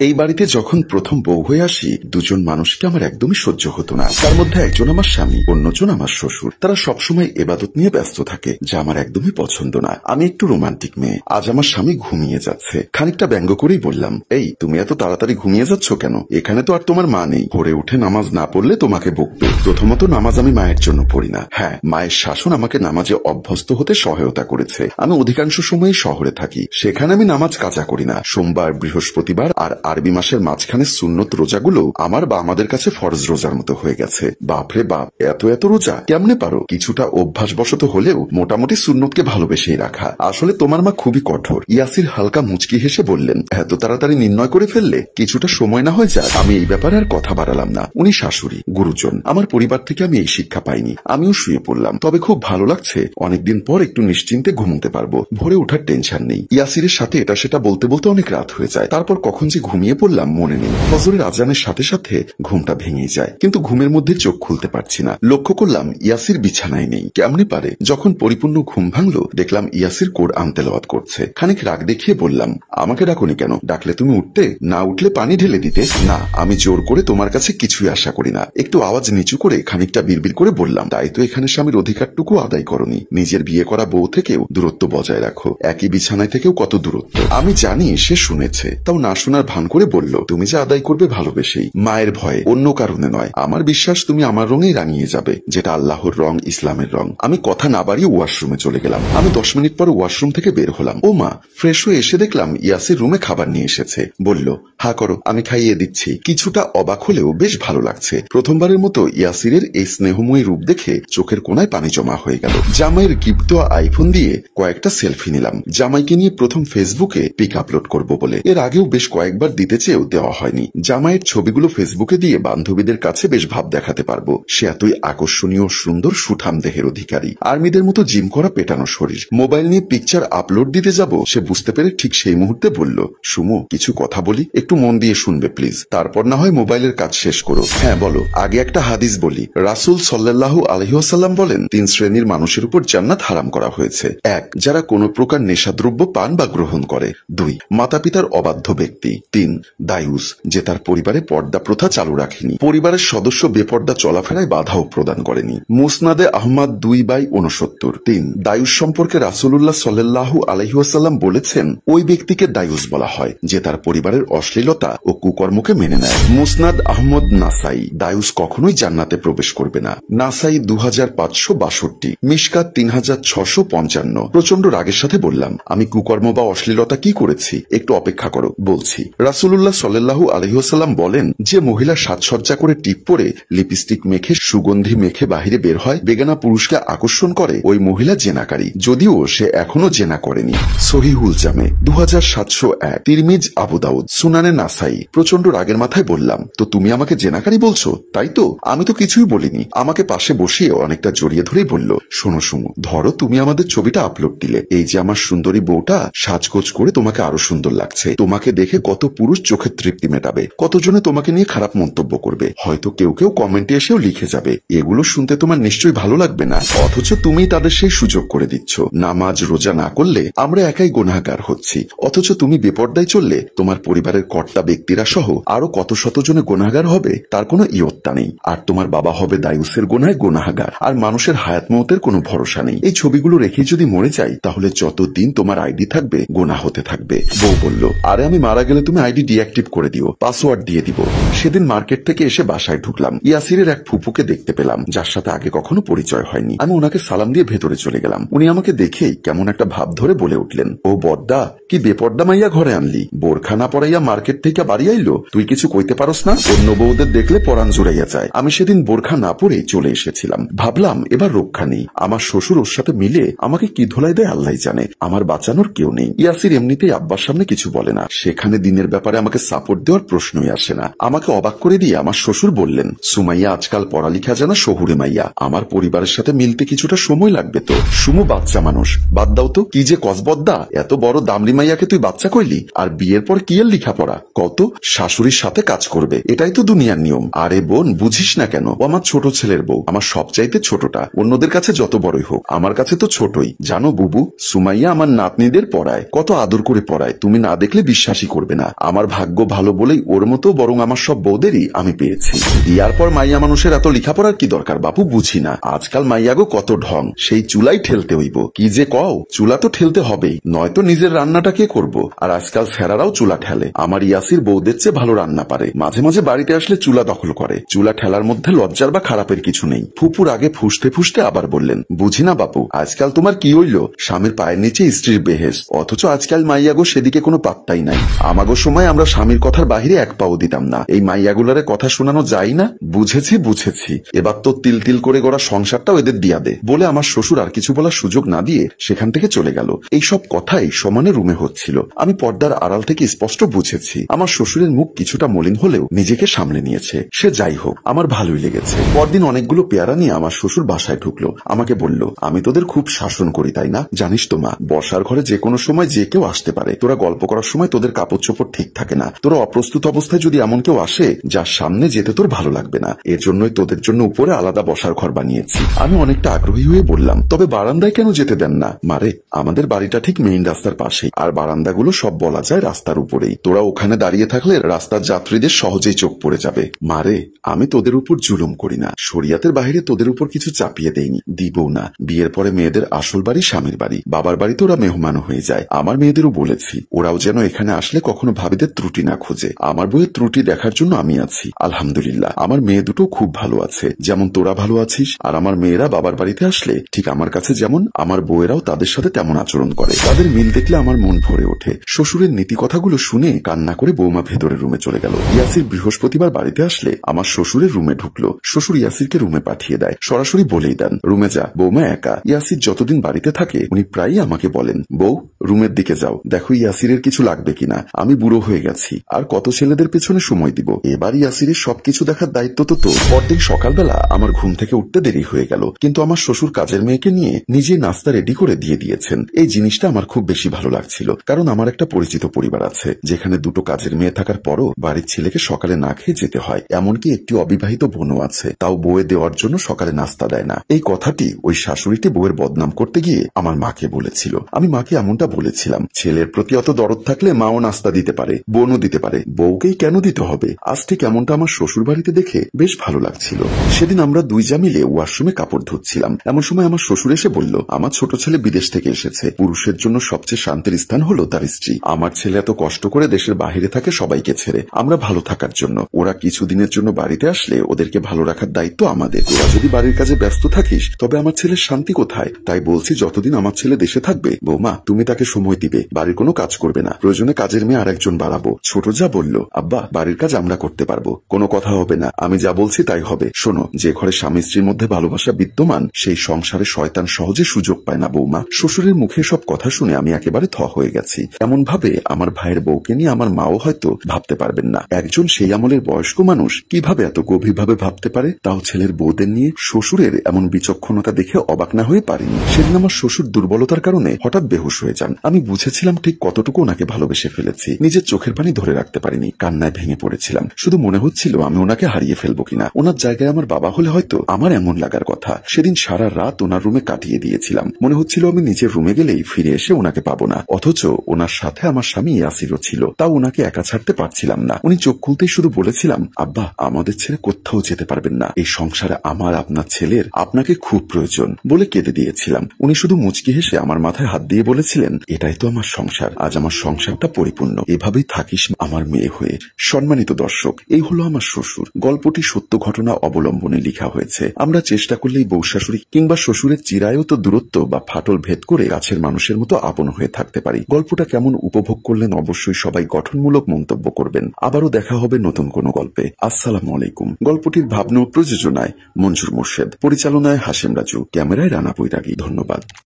এই বাড়িতে যখন প্রথম বউ হয়ে আসি, দুজন মানুষকে আমার একদমই সহ্য হতো না। তার মধ্যে একজন আমার স্বামী, অন্যজন আমার শ্বশুর। তারা সবসময় এবাদত নিয়ে ব্যস্ত থাকে, যা আমার একদমই পছন্দ না। আমি একটু রোমান্টিক মেয়ে। আজ আমার স্বামী ঘুমিয়ে যাচ্ছে। খানিকটা ব্যঙ্গ করেই বললাম, এই তুমি এত তাড়াতাড়ি ঘুমিয়ে যাচ্ছ কেন? এখানে তো আর তোমার মা নেই। ভোরে উঠে নামাজ না পড়লে তোমাকে বকবে। প্রথমত নামাজ আমি মায়ের জন্য পড়ি না। হ্যাঁ, মায়ের শাসন আমাকে নামাজে অভ্যস্ত হতে সহায়তা করেছে। আমি অধিকাংশ সময়ই শহরে থাকি, সেখানে আমি নামাজ কাজা করি না। সোমবার, বৃহস্পতিবার আর আরবি মাসের মাঝখানে সুন্নত রোজাগুলো আমার বা আমাদের কাছে ফরজ রোজার মতো হয়ে গেছে। বাপরে বাপ, এত এত রোজা কেমনে পারো? কিছুটা অভ্যাসবশত হলেও মোটামুটি সুন্নতকে ভালোবেসেই রাখা। আসলে তোমার মা খুবই কঠোর। ইয়াসির হালকা মুচকি হেসে বললেন, এত তাড়াতাড়ি নির্ণয় করে ফেললে? কিছুটা সময় না হয়ে যায়? আমি এই ব্যাপারে আর কথা বাড়ালাম না। উনি শাশুড়ি, গুরুজন। আমার পরিবার থেকে আমি এই শিক্ষা পাইনি। আমিও শুয়ে পড়লাম। তবে খুব ভালো লাগছে, অনেকদিন পর একটু নিশ্চিন্তে ঘুমোতে পারবো। ভোরে ওঠার টেনশন নেই। ইয়াসিরের সাথে এটা সেটা বলতে বলতে অনেক রাত হয়ে যায়। তারপর কখন যে ঘুমিয়ে পড়লাম মনে নেই। ফজরের আজানের সাথে সাথে ঘুমটা ভেঙে যায়, কিন্তু ঘুমের মধ্যে চোখ খুলতে পারছি না। লক্ষ্য করলাম ইয়াসির বিছানায় নেই। কেমনে পারে? যখন পরিপূর্ণ ঘুম ভাঙলো, দেখলাম ইয়াসির কোরআন তেলাওয়াত করছে। খানিক রাগ দেখিয়ে বললাম, আমাকে ডাকোনি কেন? ডাকলে তুমি উঠতে, না উঠলে পানি ঢেলে দিতে। না, আমি জোর করে তোমার কাছে কিছুই আশা করি না। একটু আওয়াজ নিচু করে খানিকটা বিড়বিড় করে বললাম, তাই তো এখানে স্বামীর অধিকারটুকু আদায় করনি। নিজের বিয়ে করা বউ থেকেও দূরত্ব বজায় রাখো। একই বিছানায় থেকেও কত দূরত্ব। আমি জানি সে শুনেছে, তাও না শোনার ভান করে বলল, তুমি যে আদায় করবে ভালোবেসেই, মায়ের ভয়ে, অন্য কারণে নয়। আমার বিশ্বাস তুমি আমার রঙেই রাঙিয়ে যাবে, যেটা আল্লাহর রং, ইসলামের রং। আমি কথা না বাড়িয়ে ওয়াশরুমে চলে গেলাম। আমি 10 মিনিট পর ওয়াশরুম থেকে বের হলাম। ও মা, ফ্রেশ হয়ে এসে দেখলাম ইয়াসির রুমে খাবার নিয়ে এসেছে। বলল, হা করো, আমি খাইয়ে দিচ্ছি। কিছুটা অবাক হলেও বেশ ভালো লাগছে। প্রথমবারের মতো ইয়াসিরের এই স্নেহময়ী রূপ দেখে চোখের কোনায় পানি জমা হয়ে গেল। জামাইয়ের গিফট দেওয়া আইফোন দিয়ে কয়েকটা সেলফি নিলাম, জামাইকে নিয়ে প্রথম ফেসবুকে পিক আপলোড করব বলে। এর আগেও বেশ কয়েকবার দিতে চেয়েও দেওয়া হয়নি। জামাইয়ের ছবিগুলো ফেসবুকে দিয়ে বান্ধবীদের কাছে বেশ ভাব দেখাতে পারবো। সে এতই আকর্ষণীয়, সুন্দর, সুঠাম দেহের অধিকারী। আর্মিদের মতো জিম করা পেটানো শরীর। মোবাইল নিয়ে পিকচার আপলোড দিতে যাব, সে বুঝতে পেরে ঠিক সেই মুহূর্তে বলল, সুমু, কিছু কথা বলি, একটু মন দিয়ে শুনবে প্লিজ। তারপর না হয় মোবাইলের কাজ শেষ করো। হ্যাঁ বলো। আগে একটা হাদিস বলি। রাসূল সাল্লাল্লাহু আলাইহি ওয়াসাল্লাম বলেন, 3 শ্রেণীর মানুষের উপর জান্নাত হারাম করা হয়েছে। 1, যারা কোনো প্রকার নেশাদ্রব্য পান বা গ্রহণ করে। 2, মাতা পিতার অবাধ্য ব্যক্তি। 3, দায়ুস, যে তার পরিবারে পর্দা প্রথা চালু রাখেনি, পরিবারের সদস্য বেপর্দা চলাফেরায় বাধাও প্রদান করেনি। মুসনাদে আহমদ 2/69। 3, দায়ুস সম্পর্কে রাসূলুল্লাহ সাল্লাল্লাহু আলাইহি ওয়াসাল্লাম বলেছেন, ওই ব্যক্তিকে দায়ুস বলা হয় যে তার পরিবারের অশ্লীলতা ও কুকর্মকে মেনে নেয়। মুসনাদ আহমদ নাসাই, দায়ুস কখনোই জান্নাতে প্রবেশ করবে না। নাসাই 2562, মিশকাত 3655। প্রচন্ড রাগের সাথে বললাম, আমি কুকর্ম বা অশ্লীলতা কি করেছি? একটু অপেক্ষা করো, বলছি। রাসূলুল্লাহ সাল্লাল্লাহু আলাইহি ওয়াসাল্লাম বলেন, যে মহিলা সাজসজ্জা করে টিপ পরে, লিপস্টিক মেখে, সুগন্ধি মেখে বাহিরে বের হয়, বেগানা পুরুষকে আকর্ষণ করে, ওই মহিলা জেনাকারী, যদিও সে এখনো জেনা করেনি। সহিহুল জামে 2701, তিরমিজ, আবু দাউদ, সুনানে নাসাই। প্রচন্ড রাগের মাথায় বললাম, তো তুমি আমাকে জেনাকারী বলছো, তাই তো? আমি তো কিছুই বলিনি। আমাকে পাশে বসিয়ে অনেকটা জড়িয়ে ধরেই বলল, শোনো সুমু, ধরো তুমি আমাদের ছবিটা আপলোড দিলে, এই যে আমার সুন্দরী বউটা সাজগোজ করে তোমাকে আরো সুন্দর লাগছে, তোমাকে দেখে কত পুরুষ চোখের তৃপ্তি মেটাবে, কতজনে তোমাকে নিয়ে খারাপ মন্তব্য করবে, হয়তো কেউ কেউ কমেন্টে এসেও লিখে যাবে। এগুলো শুনতে তোমার নিশ্চয়ই ভালো লাগবে না? অথচ তুমি তাদের সেই সুযোগ করে দিচ্ছ। নামাজ রোজা না করলে আমরা একাই গুনাহগার হচ্ছি, অথচ তুমি বেপর্দায় চললে তোমার পরিবারের কর্তা ব্যক্তিরা সহ আরো কত শতজনে গুনাহগার হবে, তার কোনো ইয়ত্তা নেই। আর তোমার বাবা হবে দায়ুসের গুনায় গুনাহগার, আর মানুষের হায়াত মওতের কোনো ভরসা নেই। এই ছবিগুলো রেখে যদি মরে যাই, তাহলে যতদিন তোমার আইডি থাকবে গুনাহ হতে থাকবে। বউ বলল, আরে আমি মারা গেলে তুমি আইডি ডিঅ্যাক্টিভ করে দিও, পাসওয়ার্ড দিয়ে দিব। সেদিন মার্কেট থেকে এসে বাসায় ঢুকলাম। ইয়াসিরের এক ফুপুকে দেখতে পেলাম, যার সাথে আগে কখনো পরিচয় হয়নি। আমি ওনাকে সালাম দিয়ে ভেতরে চলে গেলাম। উনি আমাকে দেখেই কেমন একটা ভাব ধরে বলে উঠলেন, ও বদ্দা, কি বেপর্দা মাইয়া ঘরে আনলি? বোরখা না পরাইয়া মার্কেট থেকে বাড়ি আইলো? তুই কিছু কইতে পারস না? অন্য বউদের দেখলে পরাণ জুড়াইয়া যায়। আমি সেদিন বোরখা না পরে চলে এসেছিলাম। ভাবলাম এবার রক্ষা নেই। আমার শ্বশুর ওর সাথে মিলে আমাকে কি ধোলাই দেয় আল্লাহ জানে। আমার বাঁচানোর কেউ নেই। ইয়াসির এমনিতেই আব্বার সামনে কিছু বলে না, সেখানে দিনের ব্যাপারে আমাকে সাপোর্ট দেওয়ার প্রশ্নই আসে না। আমাকে অবাক করে দিয়ে আমার শ্বশুর বললেন, সুমাইয়া আজকাল পড়ালেখা জানা শহুরে মাইয়া, আমার পরিবারের সাথে মিলতে কিছুটা সময় লাগবে তো। সুমু বাচ্চা মানুষ, বাদ দাও তো। কি যে কসবদ্দা, এত বড় দামড়ি মাইয়াকে তুই বাচ্চা কইলি? আর বিয়ের পর কি এর লেখাপড়া? কত শাশুড়ির সাথে কাজ করবে, এটাই তো দুনিয়ার নিয়ম। আরে বোন, বুঝিস না কেন? ও আমার ছোট ছেলের বউ, আমার সবচাইতে ছোটটা। অন্যদের কাছে যত বড়ই হোক, আমার কাছে তো ছোটই। জানো বুবু, সুমাইয়া আমার নাতনিদের পড়ায়, কত আদর করে পড়ায়, তুমি না দেখলে বিশ্বাসই করবে না। আমার ভাগ্য ভালো বলেই ওর মতো বরং আমার সব বউদেরই আমি পেয়েছি। বিয়ার পর মাইয়া মানুষের এত লেখাপড়ার কি দরকার বাপু, বুঝি না। আজকাল মাইয়াগো কত ঢং, সেই চুলাই ঠেলতে হইব। কি যে কও, চুলা তো ঠেলতে হবেই, নয়তো নিজের রান্নাটা কে করব। আর আজকাল স্যারারাও চুলা ঠেলে। আমার ইয়াসির বউদের চেয়ে ভালো রান্না পারে। মাঝে মাঝে বাড়িতে আসলে চুলা দখল করে। চুলা ঠেলার মধ্যে লজ্জার বা খারাপের কিছু নেই। ফুপুর আগে ফুসতে ফুসতে আবার বললেন, বুঝি না বাপু, আজকাল তোমার কি হইল, স্বামীর পায়ের নিচে স্ত্রীর বেহেস, অথচ আজকাল মাইয়াগো সেদিকে কোনো পাত্তাই নাই। আমাগো সময় আমরা স্বামীর কথার বাহিরে এক পাও দিতাম না। এই মাইয়াগুলারে কথা শোনানো যায় না। বুঝেছি বুঝেছি, এবার তো তিল তিল করে গড়া সংসারটাও এদের দিয়া দে বলে আমার শ্বশুর আর কিছু বলার সুযোগ না দিয়ে সেখান থেকে চলে গেল। এই সব কথাই সমানে রুমে হচ্ছিল। আমি পর্দার আড়াল থেকে স্পষ্ট বুঝেছি আমার শ্বশুরের মুখ কিছুটা মলিন হলেও নিজেকে সামলে নিয়েছে। সে যাই হোক, আমার ভালোই লেগেছে। পরদিন অনেকগুলো পেয়ারা নিয়ে আমার শ্বশুর বাসায় ঢুকলো। আমাকে বলল, আমি তোদের খুব শাসন করি তাই না? জানিস তো মা, বসার ঘরে যে কোনো সময় যে কেউ আসতে পারে। তোরা গল্প করার সময় তোদের কাপড় চোপড় ঠিক থাকে না। তোরা অপ্রস্তুত অবস্থায় যদি এমন কেউ আসে যার সামনে যেতে তোর ভালো লাগবে না, এর জন্যই তোদের জন্য উপরে আলাদা বসার ঘর বানিয়েছি। আমি অনেকটা আগ্রহী হয়ে বললাম, তবে বারান্দায় কেন যেতে দেন না? মারে, আমাদের বাড়িটা ঠিক মেইন রাস্তার পাশেই, আর বারান্দাগুলো সব বলা যায় রাস্তার উপরেই। তোরা ওখানে দাঁড়িয়ে থাকলে রাস্তার যাত্রীদের সহজেই চোখ পড়ে যাবে। মারে, আমি তোদের উপর জুলুম করি না, শরিয়াতের বাইরে তোদের উপর কিছু চাপিয়ে দেইনি, দিবও না। বিয়ের পরে মেয়েদের আসল বাড়ি স্বামীর বাড়ি, বাবার বাড়িতে ওরা মেহমান হয়ে যায়। আমার মেয়েদেরও বলেছি ওরাও যেন এখানে আসলে কখনো ভাবিদের ত্রুটি না খোঁজে। আমার বইয়ের ত্রুটি দেখার জন্য আমি আছি। আলহামদুলিল্লাহ, আমার মেয়ে দুটো খুব ভালো আছে। যেমন তোরা ভালো আছিস, আর আমার মেয়েরা বাবার বাড়িতে আসলে ঠিক আমার কাছে যেমন, আমার বউয়েরাও তাদের সাথে তেমন আচরণ করে। তাদের মিল দেখলে আমার মন ভরে ওঠে। শ্বশুরের নীতি কথাগুলো শুনে কান্না করে বৌমা ভেতরের রুমে চলে গেল। ইয়াসির বৃহস্পতিবার বাড়িতে আসলে আমার শ্বশুরের রুমে ঢুকলো। শ্বশুর ইয়াসিরকে রুমে পাঠিয়ে দেয়, সরাসরি বলেই দেন, রুমে যা, বৌমা একা। ইয়াসির যতদিন বাড়িতে থাকে উনি প্রায়ই আমাকে বলেন, বউ রুমের দিকে যাও, দেখো ইয়াসিরের কিছু লাগবে কিনা। আমি বুড়ো হয়ে গেছি, আর কত ছেলেদের পেছনে সময় দিব, এবার ইয়াসিরের সবকিছু দেখার দায়িত্ব তো তোর। পরদিন সকালবেলা আমার ঘুম থেকে উঠতে দেরি হয়ে গেল, কিন্তু আমার শ্বশুর কাজের মেয়েকে নিয়ে নিজে নাস্তা রেডি করে দিয়ে দিয়েছেন। এই জিনিসটা আমার খুব বেশি ভালো লাগছিল, কারণ আমার একটা পরিচিত পরিবার আছে যেখানে দুটো কাজের মেয়ে থাকার পরও বাড়ির ছেলেকে সকালে না খেয়ে যেতে হয়। এমনকি একটি অবিবাহিত বোনও আছে, তাও বউয়ে দেওয়ার জন্য সকালে নাস্তা দেয় না। এই কথাটি ওই শাশুড়িটি বউয়ের বদনাম করতে গিয়ে আমার মাকে বলেছিল। আমি মাকে এমনটা বলেছিলাম, ছেলের প্রতি অত দরদ থাকলে মাও নাস্তা দিতে পারে, বোনও দিতে পারে, বউকেই কেন দিতে হবে? আজ ঠিক এমনটা আমার শ্বশুর বাড়িতে দেখে বেশ ভালো লাগছিল। সেদিন আমরা দুই যা মিলে ওয়াশরুমে কাপড় ধুচ্ছিলাম। এমন সময় আমার শ্বশুর এসে বলল, আমার ছোট ছেলে বিদেশ থেকে এসেছে, পুরুষের জন্য সবচেয়ে শান্তির স্থান হলো তার স্ত্রী। আমার ছেলে এত কষ্ট করে দেশের বাহিরে থাকে সবাইকে ছেড়ে, আমরা ভালো থাকার জন্য। ওরা কিছুদিনের জন্য বাড়িতে আসলে ওদেরকে ভালো রাখার দায়িত্ব আমাদের। তোরা যদি বাড়ির কাজে ব্যস্ত থাকিস তবে আমার ছেলের শান্তি কোথায়? তাই বলছি, যতদিন আমার ছেলে দেশে থাকবে বৌমা তুমি তাকে সময় দিবে, বাড়ির কোনো কাজ করবে না, প্রয়োজনে কাজের মেয়ে আরেকজন বাড়াবো। ছোট যা বলল, আব্বা বাড়ির কাজ আমরা করতে পারবো, কোনো কথা হবে না, আমি যা বলছি তাই হবে। শোনো, যে ঘরে স্বামী স্ত্রীর মধ্যে ভালোবাসা বিদ্যমান সেই সংসারে শয়তান সহজে সুযোগ পায় না বৌমা। শ্বশুরের মুখে সব কথা শুনে আমি একেবারে থ হয়ে গেছি। এমন ভাবে আমার ভাইয়ের বউকে নিয়ে আমার মাও হয়তো ভাবতে পারবেন না। একজন সেই আমলের বয়স্ক মানুষ কিভাবে এত গভীরভাবে ভাবতে পারে, তাও ছেলের বউদের নিয়ে। শ্বশুরের এমন বিচক্ষণতা দেখে অবাক না হয়ে পারিনি। সেদিন আমার শ্বশুর দুর্বলতার কারণে হঠাৎ বেহুশ হয়ে যান। আমি বুঝেছিলাম ঠিক কতটুকু ওনাকে ভালোবেসে ফেলেছি। নিজের চোখের পানি ধরে রাখতে পারিনি, কান্নায় ভেঙে পড়েছিলাম। শুধু মনে হচ্ছিল আমি ওনাকে হারিয়ে ফেলবো কিনা। ওনার জায়গায় আমার বাবা হলে হয়তো আমার এমন লাগার কথা। সেদিন সারা রাত ওনার রুমে কাটিয়ে দিয়েছিলাম। মনে হচ্ছিল আমি নিজের রুমে গেলেই ফিরে এসে ওনাকে পাবো না, অথচ ওনার সাথে আমার স্বামী ইয়াসিরও ছিল। তাও ওনাকে একা ছাড়তে পারছিলাম না। উনি চোখ খুলতেই শুধু বলেছিলাম, আব্বা আমাদের ছেড়ে কোথাও যেতে পারবেন না, এই সংসারে আমার আপনার ছেলের আপনাকে খুব প্রয়োজন, বলে কেঁদে দিয়েছিলাম। উনি শুধু মুচকি হেসে আমার মাথায় হাত দিয়ে বলেছিলেন, এটাই তো আমার সংসার, আজ আমার সংসারটা পরিপূর্ণ, এভাবেই থাকিস আমার মেয়ে হয়ে। সম্মানিত দর্শক, এই হলো আমার শ্বশুর। গল্পটি সত্য ঘটনা অবলম্বনে লেখা হয়েছে। আমরা চেষ্টা করলেই বউ শাশুড়ি কিংবা শ্বশুরের চিরায়ত দূরত্ব বা ফাটল ভেদ করে কাছের মানুষের মতো আপন হয়ে থাকতে পারি। গল্পটা কেমন উপভোগ করলেন অবশ্যই সবাই গঠনমূলক মন্তব্য করবেন। আবারও দেখা হবে নতুন কোনো গল্পে। আসসালামু আলাইকুম। গল্পটির ভাবনা ও প্রযোজনায় মঞ্জুর মোর্শেদ, পরিচালনায় হাশেম রাজু, ক্যামেরায় রানা বৈরাগী। ধন্যবাদ।